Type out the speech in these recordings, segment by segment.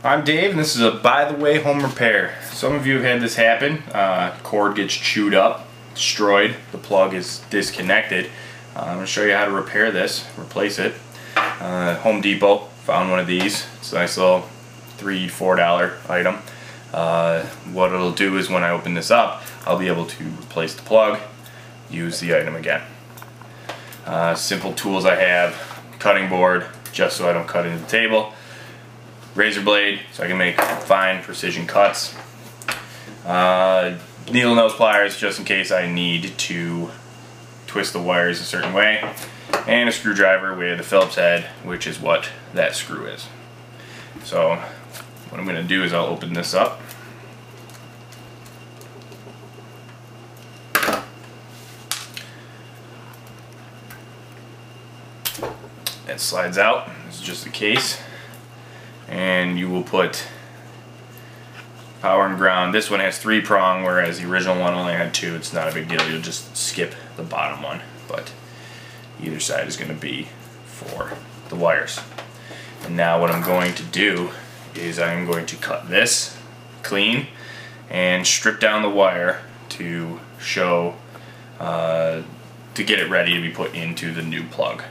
I'm Dave, and this is a by the way home repair. Some of you have had this happen. Cord gets chewed up, destroyed, the plug is disconnected. I'm going to show you how to repair this, replace it. Home Depot found one of these. It's a nice little $3-4 item. What it'll do is when I open this up, I'll be able to replace the plug, use the item again. Simple tools I have: cutting board, just so I don't cut into the table, razor blade so I can make fine precision cuts, needle nose pliers just in case I need to twist the wires a certain way, and a screwdriver with a Phillips head, which is what that screw is. So what I'm going to do is I'll open this up. It slides out. This is just the case, and you will put power and ground. This one has 3-prong, whereas the original one only had 2. It's not a big deal. You'll just skip the bottom one, but either side is going to be for the wires. And now what I'm going to do is I'm going to cut this clean and strip down the wire to show to get it ready to be put into the new plug.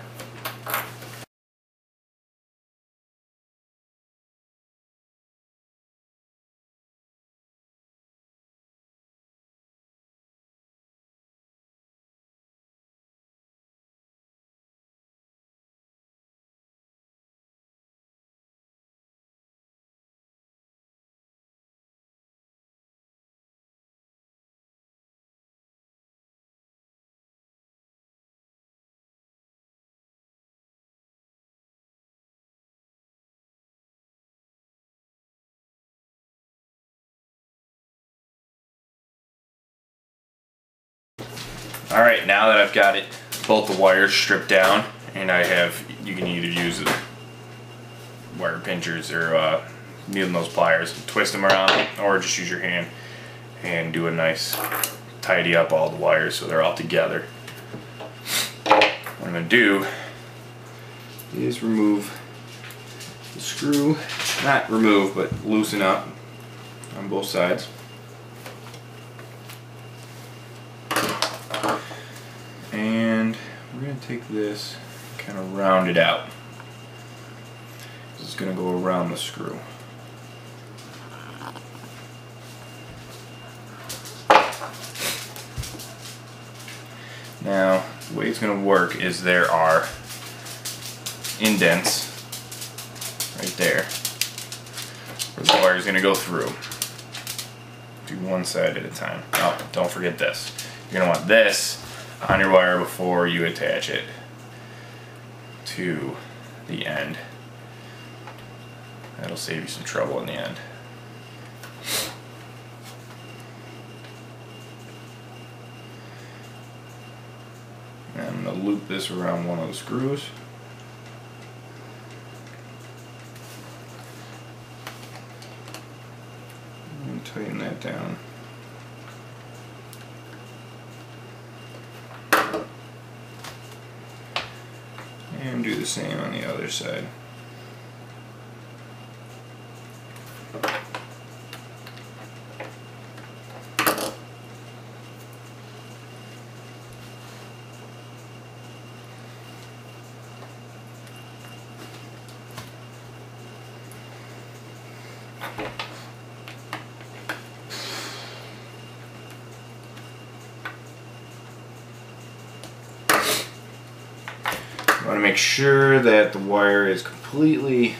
Alright, now that I've got it, both the wires stripped down, and you can either use wire pinchers or needle nose pliers, twist them around, or just use your hand and do a nice tidy up all the wires so they're all together. What I'm going to do is remove the screw, not remove, but loosen up on both sides. And we're going to take this, kind of round it out. This is going to go around the screw. Now, the way it's going to work is there are indents right there where the wire is going to go through. Do one side at a time. Oh, don't forget this. You're going to want this on your wire before you attach it to the end. That'll save you some trouble in the end. And I'm going to loop this around one of the screws. And tighten that down. And do the same on the other side. I want to make sure that the wire is completely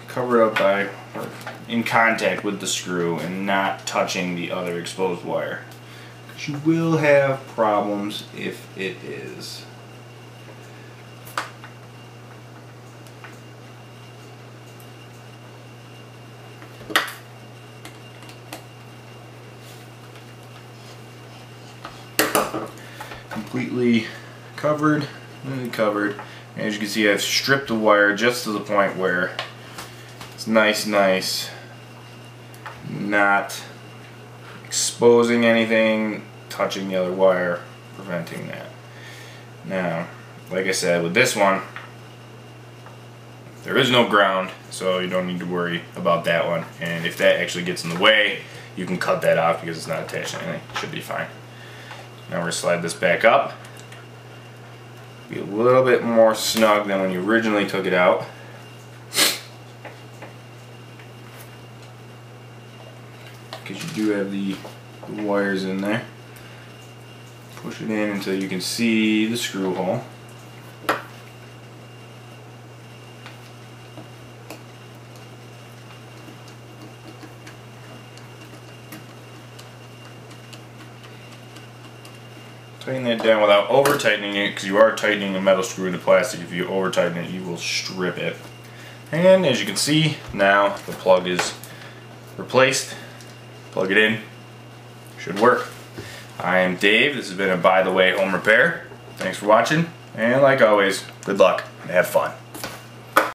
covered up by, or in contact with the screw, and not touching the other exposed wire. Because you will have problems if it is. Completely covered, As you can see, I've stripped the wire just to the point where it's nice, not exposing anything, touching the other wire, preventing that. Now, like I said, with this one, There is no ground, so you don't need to worry about that one. And if that actually gets in the way, you can cut that off because it's not attached to anything. Should be fine. Now we're going to slide this back up. Be a little bit more snug than when you originally took it out. Because you do have the wires in there. Push it in until you can see the screw hole. Tighten that down without over tightening it, because you are tightening a metal screw into plastic. If you over tighten it, you will strip it. And as you can see, now the plug is replaced. Plug it in. Should work. I am Dave. This has been a By the Way home repair. Thanks for watching, and like always, good luck and have fun.